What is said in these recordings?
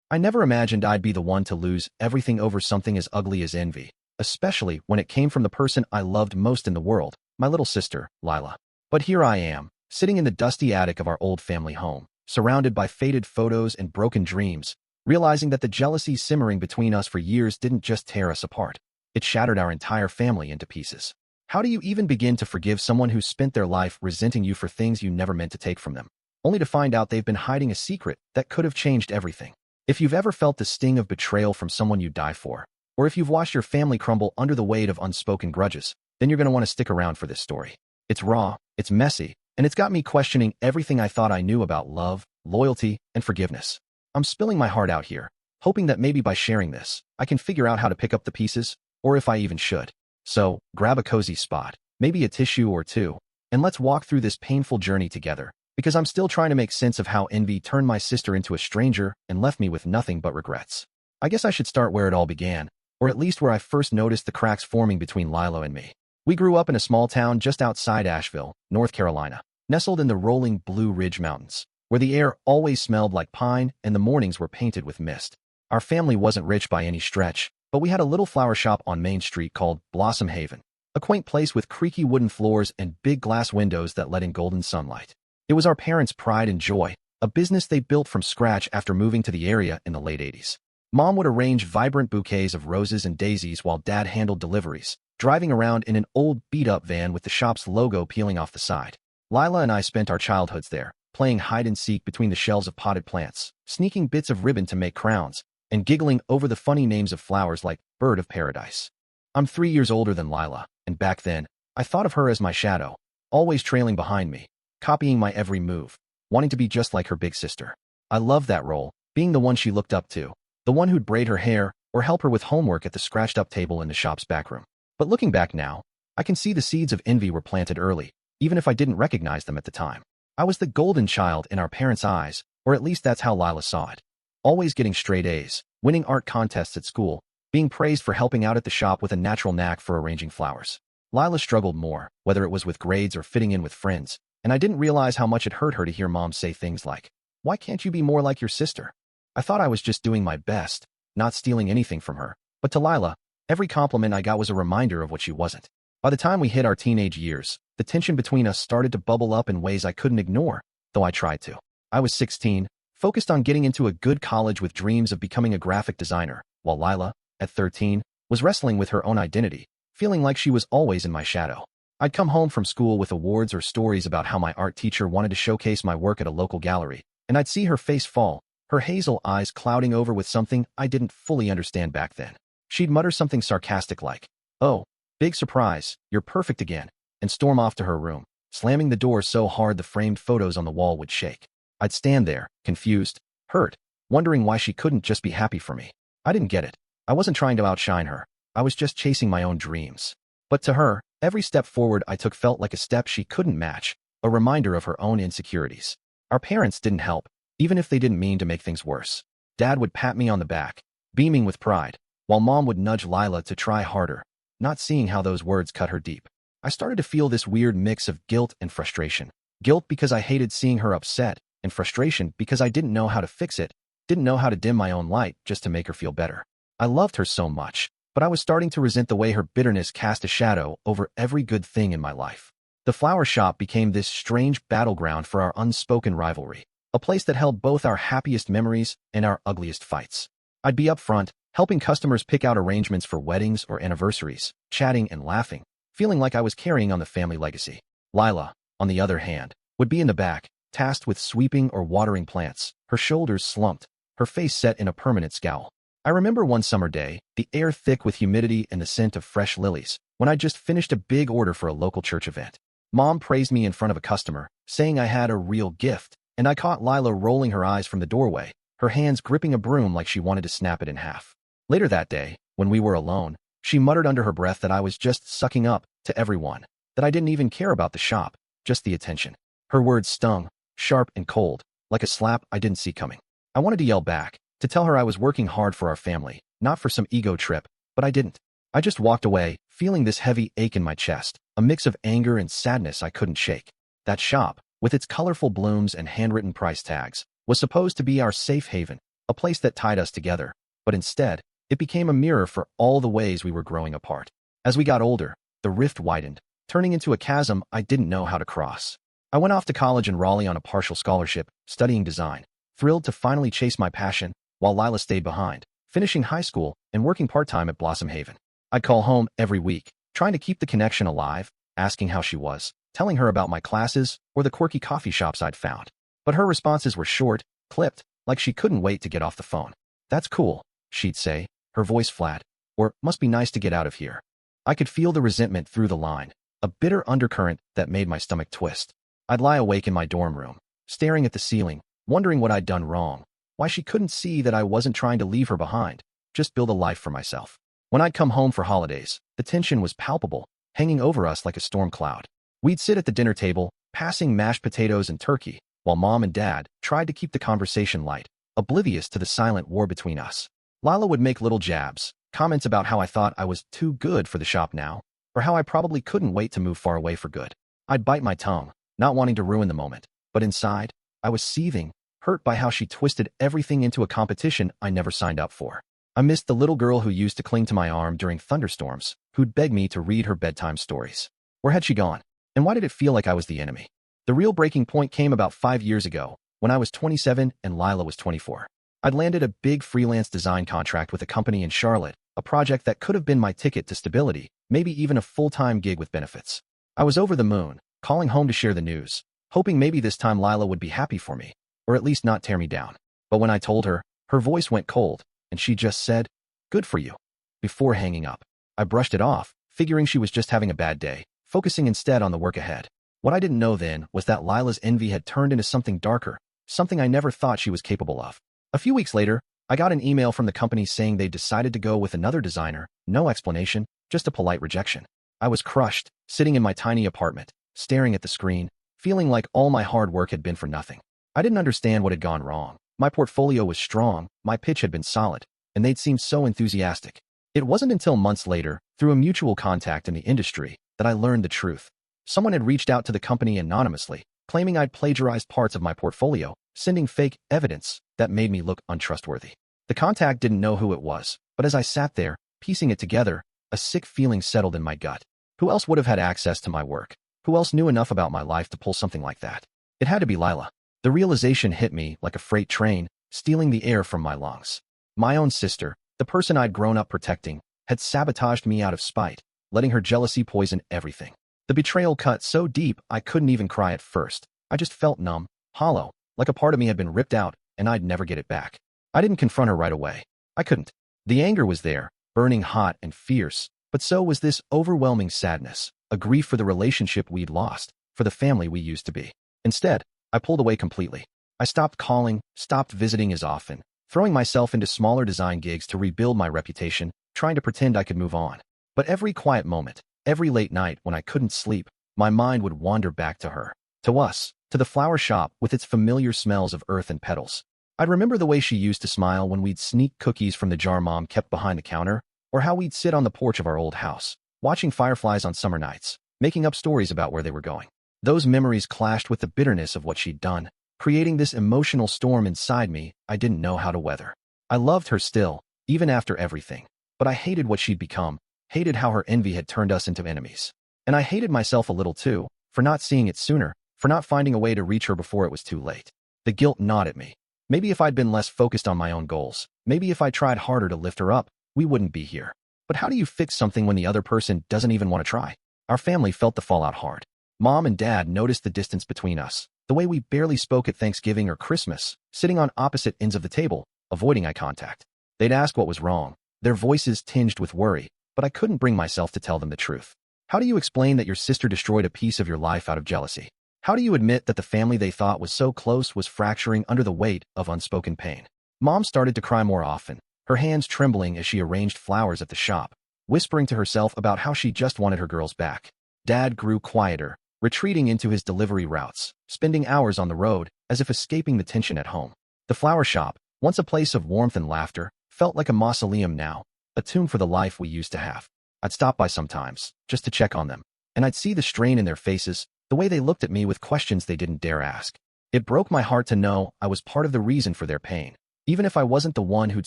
I never imagined I'd be the one to lose everything over something as ugly as envy, especially when it came from the person I loved most in the world, my little sister, Lila. But here I am, sitting in the dusty attic of our old family home, surrounded by faded photos and broken dreams, realizing that the jealousy simmering between us for years didn't just tear us apart. It shattered our entire family into pieces. How do you even begin to forgive someone who spent their life resenting you for things you never meant to take from them, only to find out they've been hiding a secret that could have changed everything? If you've ever felt the sting of betrayal from someone you die for, or if you've watched your family crumble under the weight of unspoken grudges, then you're going to want to stick around for this story. It's raw, it's messy, and it's got me questioning everything I thought I knew about love, loyalty, and forgiveness. I'm spilling my heart out here, hoping that maybe by sharing this, I can figure out how to pick up the pieces, or if I even should. So, grab a cozy spot, maybe a tissue or two, and let's walk through this painful journey together, because I'm still trying to make sense of how envy turned my sister into a stranger and left me with nothing but regrets. I guess I should start where it all began, or at least where I first noticed the cracks forming between Lila and me. We grew up in a small town just outside Asheville, North Carolina, nestled in the rolling Blue Ridge Mountains, where the air always smelled like pine and the mornings were painted with mist. Our family wasn't rich by any stretch, but we had a little flower shop on Main Street called Blossom Haven, a quaint place with creaky wooden floors and big glass windows that let in golden sunlight. It was our parents' pride and joy, a business they built from scratch after moving to the area in the late 80s. Mom would arrange vibrant bouquets of roses and daisies while Dad handled deliveries, driving around in an old beat-up van with the shop's logo peeling off the side. Lila and I spent our childhoods there, playing hide-and-seek between the shelves of potted plants, sneaking bits of ribbon to make crowns, and giggling over the funny names of flowers like Bird of Paradise. I'm 3 years older than Lila, and back then, I thought of her as my shadow, always trailing behind me, copying my every move, wanting to be just like her big sister. I loved that role, being the one she looked up to, the one who'd braid her hair or help her with homework at the scratched-up table in the shop's back room. But looking back now, I can see the seeds of envy were planted early, even if I didn't recognize them at the time. I was the golden child in our parents' eyes, or at least that's how Lila saw it. Always getting straight A's, winning art contests at school, being praised for helping out at the shop with a natural knack for arranging flowers. Lila struggled more, whether it was with grades or fitting in with friends, and I didn't realize how much it hurt her to hear Mom say things like, "Why can't you be more like your sister?" I thought I was just doing my best, not stealing anything from her, but to Lila, every compliment I got was a reminder of what she wasn't. By the time we hit our teenage years, the tension between us started to bubble up in ways I couldn't ignore, though I tried to. I was 16, focused on getting into a good college with dreams of becoming a graphic designer, while Lila, at 13, was wrestling with her own identity, feeling like she was always in my shadow. I'd come home from school with awards or stories about how my art teacher wanted to showcase my work at a local gallery, and I'd see her face fall, her hazel eyes clouding over with something I didn't fully understand back then. She'd mutter something sarcastic like, "Oh, big surprise, you're perfect again," and storm off to her room, slamming the door so hard the framed photos on the wall would shake. I'd stand there, confused, hurt, wondering why she couldn't just be happy for me. I didn't get it. I wasn't trying to outshine her. I was just chasing my own dreams. But to her, every step forward I took felt like a step she couldn't match, a reminder of her own insecurities. Our parents didn't help, even if they didn't mean to make things worse. Dad would pat me on the back, beaming with pride, while Mom would nudge Lila to try harder, not seeing how those words cut her deep. I started to feel this weird mix of guilt and frustration. Guilt because I hated seeing her upset, and frustration because I didn't know how to fix it, didn't know how to dim my own light just to make her feel better. I loved her so much, but I was starting to resent the way her bitterness cast a shadow over every good thing in my life. The flower shop became this strange battleground for our unspoken rivalry, a place that held both our happiest memories and our ugliest fights. I'd be up front, helping customers pick out arrangements for weddings or anniversaries, chatting and laughing, feeling like I was carrying on the family legacy. Lila, on the other hand, would be in the back, tasked with sweeping or watering plants, her shoulders slumped, her face set in a permanent scowl. I remember one summer day, the air thick with humidity and the scent of fresh lilies, when I'd just finished a big order for a local church event. Mom praised me in front of a customer, saying I had a real gift, and I caught Lila rolling her eyes from the doorway, her hands gripping a broom like she wanted to snap it in half. Later that day, when we were alone, she muttered under her breath that I was just sucking up to everyone, that I didn't even care about the shop, just the attention. Her words stung, sharp and cold, like a slap I didn't see coming. I wanted to yell back, to tell her I was working hard for our family, not for some ego trip, but I didn't. I just walked away, feeling this heavy ache in my chest, a mix of anger and sadness I couldn't shake. That shop, with its colorful blooms and handwritten price tags, was supposed to be our safe haven, a place that tied us together, but instead, it became a mirror for all the ways we were growing apart. As we got older, the rift widened, turning into a chasm I didn't know how to cross. I went off to college in Raleigh on a partial scholarship, studying design, thrilled to finally chase my passion, while Lila stayed behind, finishing high school and working part-time at Blossom Haven. I'd call home every week, trying to keep the connection alive, asking how she was, telling her about my classes or the quirky coffee shops I'd found. But her responses were short, clipped, like she couldn't wait to get off the phone. "That's cool," she'd say, her voice flat, or "must be nice to get out of here." I could feel the resentment through the line, a bitter undercurrent that made my stomach twist. I'd lie awake in my dorm room, staring at the ceiling, wondering what I'd done wrong, why she couldn't see that I wasn't trying to leave her behind, just build a life for myself. When I'd come home for holidays, the tension was palpable, hanging over us like a storm cloud. We'd sit at the dinner table, passing mashed potatoes and turkey, while Mom and Dad tried to keep the conversation light, oblivious to the silent war between us. Lila would make little jabs, comments about how I thought I was too good for the shop now, or how I probably couldn't wait to move far away for good. I'd bite my tongue, not wanting to ruin the moment, but inside, I was seething, hurt by how she twisted everything into a competition I never signed up for. I missed the little girl who used to cling to my arm during thunderstorms, who'd beg me to read her bedtime stories. Where had she gone? And why did it feel like I was the enemy? The real breaking point came about 5 years ago, when I was 27 and Lila was 24. I'd landed a big freelance design contract with a company in Charlotte, a project that could have been my ticket to stability, maybe even a full-time gig with benefits. I was over the moon, calling home to share the news, hoping maybe this time Lila would be happy for me, or at least not tear me down. But when I told her, her voice went cold, and she just said, "Good for you." Before hanging up, I brushed it off, figuring she was just having a bad day, focusing instead on the work ahead. What I didn't know then was that Lila's envy had turned into something darker, something I never thought she was capable of. A few weeks later, I got an email from the company saying they decided to go with another designer, no explanation, just a polite rejection. I was crushed, sitting in my tiny apartment, staring at the screen, feeling like all my hard work had been for nothing. I didn't understand what had gone wrong. My portfolio was strong, my pitch had been solid, and they'd seemed so enthusiastic. It wasn't until months later, through a mutual contact in the industry, that I learned the truth. Someone had reached out to the company anonymously, claiming I'd plagiarized parts of my portfolio, sending fake evidence that made me look untrustworthy. The contact didn't know who it was, but as I sat there, piecing it together, a sick feeling settled in my gut. Who else would have had access to my work? Who else knew enough about my life to pull something like that? It had to be Lila. The realization hit me like a freight train, stealing the air from my lungs. My own sister, the person I'd grown up protecting, had sabotaged me out of spite, letting her jealousy poison everything. The betrayal cut so deep I couldn't even cry at first. I just felt numb, hollow, like a part of me had been ripped out and I'd never get it back. I didn't confront her right away. I couldn't. The anger was there, burning hot and fierce, but so was this overwhelming sadness, a grief for the relationship we'd lost, for the family we used to be. Instead, I pulled away completely. I stopped calling, stopped visiting as often, throwing myself into smaller design gigs to rebuild my reputation, trying to pretend I could move on. But every quiet moment, every late night when I couldn't sleep, my mind would wander back to her, to us, to the flower shop with its familiar smells of earth and petals. I'd remember the way she used to smile when we'd sneak cookies from the jar Mom kept behind the counter, or how we'd sit on the porch of our old house, watching fireflies on summer nights, making up stories about where they were going. Those memories clashed with the bitterness of what she'd done, creating this emotional storm inside me I didn't know how to weather. I loved her still, even after everything, but I hated what she'd become, hated how her envy had turned us into enemies. And I hated myself a little too, for not seeing it sooner, for not finding a way to reach her before it was too late. The guilt gnawed at me. Maybe if I'd been less focused on my own goals, maybe if I tried harder to lift her up, we wouldn't be here. But how do you fix something when the other person doesn't even want to try? Our family felt the fallout hard. Mom and Dad noticed the distance between us, the way we barely spoke at Thanksgiving or Christmas, sitting on opposite ends of the table, avoiding eye contact. They'd ask what was wrong, their voices tinged with worry, but I couldn't bring myself to tell them the truth. How do you explain that your sister destroyed a piece of your life out of jealousy? How do you admit that the family they thought was so close was fracturing under the weight of unspoken pain? Mom started to cry more often, her hands trembling as she arranged flowers at the shop, whispering to herself about how she just wanted her girls back. Dad grew quieter, retreating into his delivery routes, spending hours on the road, as if escaping the tension at home. The flower shop, once a place of warmth and laughter, felt like a mausoleum now, a tomb for the life we used to have. I'd stop by sometimes, just to check on them, and I'd see the strain in their faces, the way they looked at me with questions they didn't dare ask. It broke my heart to know I was part of the reason for their pain. even if I wasn't the one who'd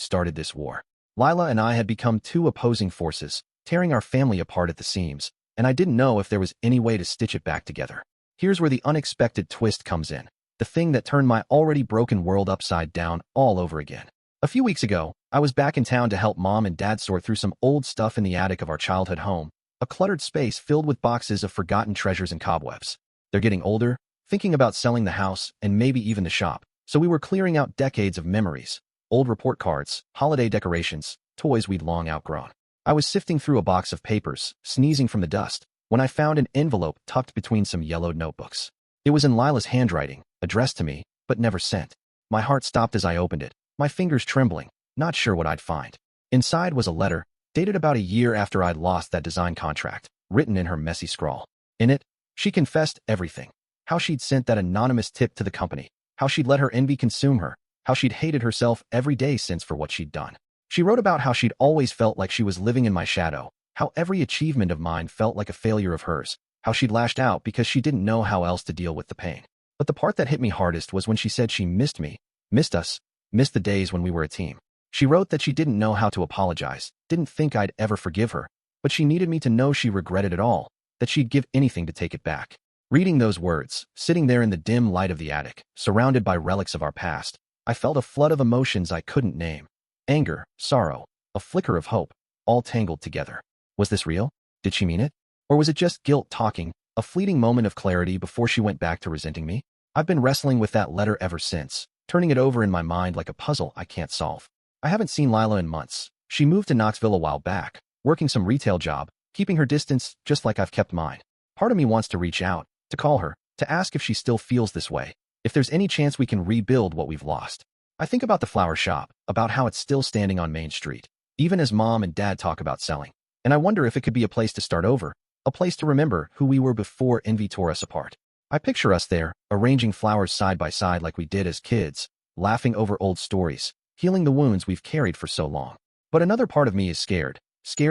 started this war. Lila and I had become two opposing forces, tearing our family apart at the seams, and I didn't know if there was any way to stitch it back together. Here's where the unexpected twist comes in, the thing that turned my already broken world upside down all over again. A few weeks ago, I was back in town to help Mom and Dad sort through some old stuff in the attic of our childhood home, a cluttered space filled with boxes of forgotten treasures and cobwebs. They're getting older, thinking about selling the house and maybe even the shop, so we were clearing out decades of memories, old report cards, holiday decorations, toys we'd long outgrown. I was sifting through a box of papers, sneezing from the dust, when I found an envelope tucked between some yellowed notebooks. It was in Lila's handwriting, addressed to me, but never sent. My heart stopped as I opened it, my fingers trembling, not sure what I'd find. Inside was a letter, dated about a year after I'd lost that design contract, written in her messy scrawl. In it, she confessed everything. How she'd sent that anonymous tip to the company, how she'd let her envy consume her, how she'd hated herself every day since for what she'd done. She wrote about how she'd always felt like she was living in my shadow, how every achievement of mine felt like a failure of hers, how she'd lashed out because she didn't know how else to deal with the pain. But the part that hit me hardest was when she said she missed me, missed us, missed the days when we were a team. She wrote that she didn't know how to apologize, didn't think I'd ever forgive her, but she needed me to know she regretted it all, that she'd give anything to take it back. Reading those words, sitting there in the dim light of the attic, surrounded by relics of our past, I felt a flood of emotions I couldn't name. Anger, sorrow, a flicker of hope, all tangled together. Was this real? Did she mean it? Or was it just guilt talking, a fleeting moment of clarity before she went back to resenting me? I've been wrestling with that letter ever since, turning it over in my mind like a puzzle I can't solve. I haven't seen Lila in months. She moved to Knoxville a while back, working some retail job, keeping her distance just like I've kept mine. Part of me wants to reach out, to call her, to ask if she still feels this way, if there's any chance we can rebuild what we've lost. I think about the flower shop, about how it's still standing on Main Street, even as Mom and Dad talk about selling. And I wonder if it could be a place to start over, a place to remember who we were before envy tore us apart. I picture us there, arranging flowers side by side like we did as kids, laughing over old stories, healing the wounds we've carried for so long. But another part of me is scared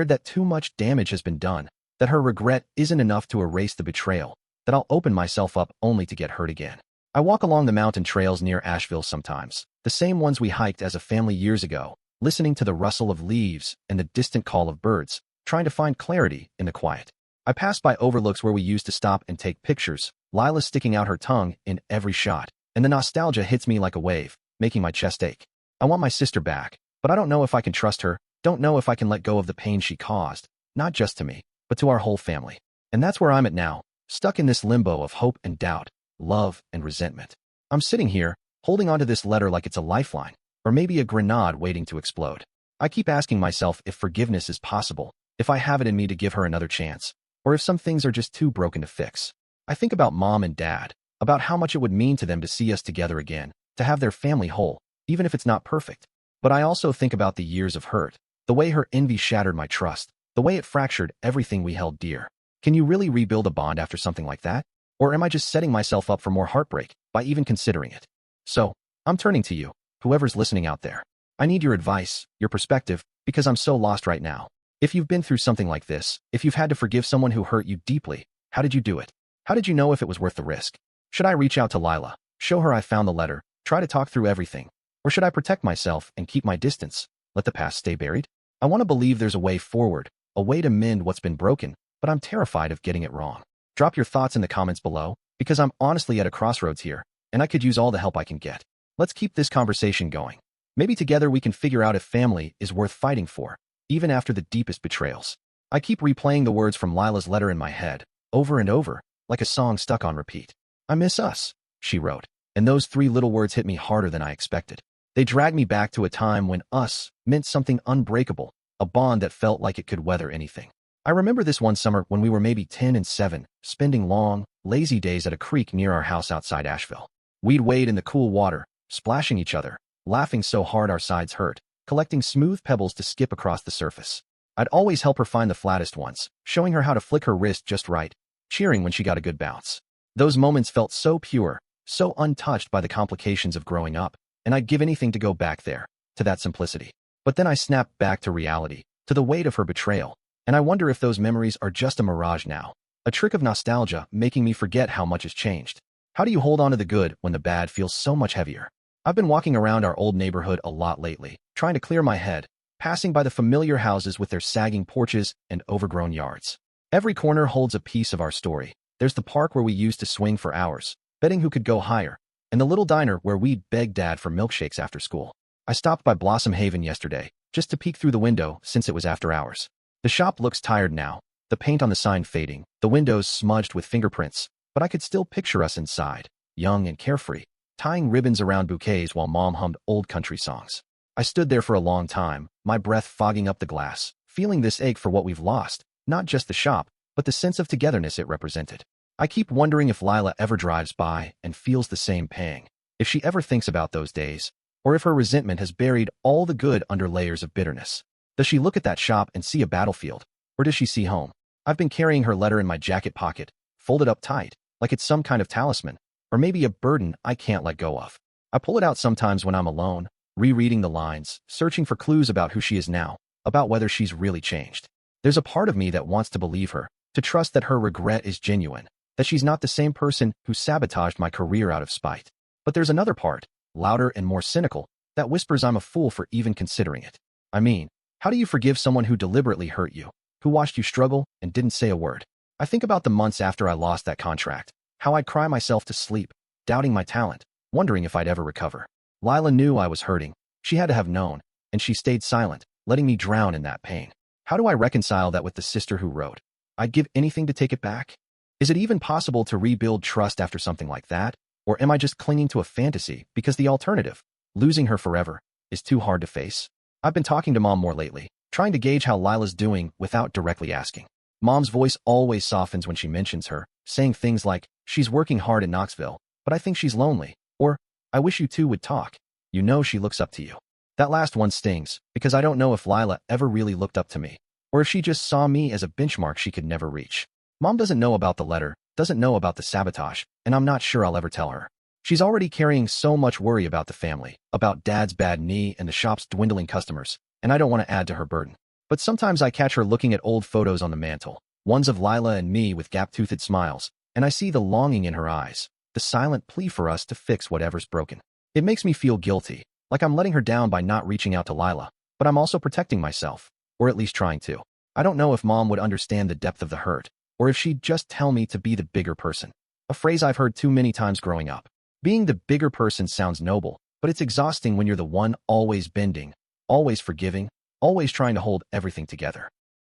that too much damage has been done, that her regret isn't enough to erase the betrayal, that I'll open myself up only to get hurt again. I walk along the mountain trails near Asheville sometimes, the same ones we hiked as a family years ago, listening to the rustle of leaves and the distant call of birds, trying to find clarity in the quiet. I pass by overlooks where we used to stop and take pictures, Lila sticking out her tongue in every shot, and the nostalgia hits me like a wave, making my chest ache. I want my sister back, but I don't know if I can trust her, don't know if I can let go of the pain she caused, not just to me, but to our whole family. And that's where I'm at now, stuck in this limbo of hope and doubt, love and resentment. I'm sitting here, holding onto this letter like it's a lifeline, or maybe a grenade waiting to explode. I keep asking myself if forgiveness is possible, if I have it in me to give her another chance, or if some things are just too broken to fix. I think about Mom and Dad, about how much it would mean to them to see us together again, to have their family whole, even if it's not perfect. But I also think about the years of hurt, the way her envy shattered my trust, the way it fractured everything we held dear. Can you really rebuild a bond after something like that? Or am I just setting myself up for more heartbreak by even considering it? So, I'm turning to you, whoever's listening out there. I need your advice, your perspective, because I'm so lost right now. If you've been through something like this, if you've had to forgive someone who hurt you deeply, how did you do it? How did you know if it was worth the risk? Should I reach out to Lila, show her I found the letter, try to talk through everything? Or should I protect myself and keep my distance, let the past stay buried? I want to believe there's a way forward, a way to mend what's been broken, but I'm terrified of getting it wrong. Drop your thoughts in the comments below, because I'm honestly at a crossroads here, and I could use all the help I can get. Let's keep this conversation going. Maybe together we can figure out if family is worth fighting for, even after the deepest betrayals. I keep replaying the words from Lila's letter in my head, over and over, like a song stuck on repeat. I miss us, she wrote, and those 3 little words hit me harder than I expected. They dragged me back to a time when us meant something unbreakable, a bond that felt like it could weather anything. I remember this one summer when we were maybe 10 and 7, spending long, lazy days at a creek near our house outside Asheville. We'd wade in the cool water, splashing each other, laughing so hard our sides hurt, collecting smooth pebbles to skip across the surface. I'd always help her find the flattest ones, showing her how to flick her wrist just right, cheering when she got a good bounce. Those moments felt so pure, so untouched by the complications of growing up, and I'd give anything to go back there, to that simplicity. But then I snapped back to reality, to the weight of her betrayal, and I wonder if those memories are just a mirage now, a trick of nostalgia making me forget how much has changed. How do you hold on to the good when the bad feels so much heavier? I've been walking around our old neighborhood a lot lately, trying to clear my head, passing by the familiar houses with their sagging porches and overgrown yards. Every corner holds a piece of our story. There's the park where we used to swing for hours, betting who could go higher, and the little diner where we begged Dad for milkshakes after school. I stopped by Blossom Haven yesterday, just to peek through the window since it was after hours. The shop looks tired now, the paint on the sign fading, the windows smudged with fingerprints, but I could still picture us inside, young and carefree, tying ribbons around bouquets while Mom hummed old country songs. I stood there for a long time, my breath fogging up the glass, feeling this ache for what we've lost, not just the shop, but the sense of togetherness it represented. I keep wondering if Lila ever drives by and feels the same pang, if she ever thinks about those days, or if her resentment has buried all the good under layers of bitterness. Does she look at that shop and see a battlefield, or does she see home? I've been carrying her letter in my jacket pocket, folded up tight, like it's some kind of talisman, or maybe a burden I can't let go of. I pull it out sometimes when I'm alone, rereading the lines, searching for clues about who she is now, about whether she's really changed. There's a part of me that wants to believe her, to trust that her regret is genuine, that she's not the same person who sabotaged my career out of spite. But there's another part, louder and more cynical, that whispers I'm a fool for even considering it. I mean, how do you forgive someone who deliberately hurt you, who watched you struggle and didn't say a word? I think about the months after I lost that contract, how I'd cry myself to sleep, doubting my talent, wondering if I'd ever recover. Lila knew I was hurting. She had to have known, and she stayed silent, letting me drown in that pain. How do I reconcile that with the sister who wrote, "I'd give anything to take it back"? Is it even possible to rebuild trust after something like that? Or am I just clinging to a fantasy because the alternative, losing her forever, is too hard to face? I've been talking to Mom more lately, trying to gauge how Lila's doing without directly asking. Mom's voice always softens when she mentions her, saying things like, "She's working hard in Knoxville, but I think she's lonely," or, "I wish you two would talk. You know she looks up to you." That last one stings, because I don't know if Lila ever really looked up to me, or if she just saw me as a benchmark she could never reach. Mom doesn't know about the letter, doesn't know about the sabotage, and I'm not sure I'll ever tell her. She's already carrying so much worry about the family, about Dad's bad knee and the shop's dwindling customers, and I don't want to add to her burden. But sometimes I catch her looking at old photos on the mantle, ones of Lila and me with gap-toothed smiles, and I see the longing in her eyes, the silent plea for us to fix whatever's broken. It makes me feel guilty, like I'm letting her down by not reaching out to Lila, but I'm also protecting myself, or at least trying to. I don't know if Mom would understand the depth of the hurt, or if she'd just tell me to be the bigger person. A phrase I've heard too many times growing up. Being the bigger person sounds noble, but it's exhausting when you're the one always bending, always forgiving, always trying to hold everything together.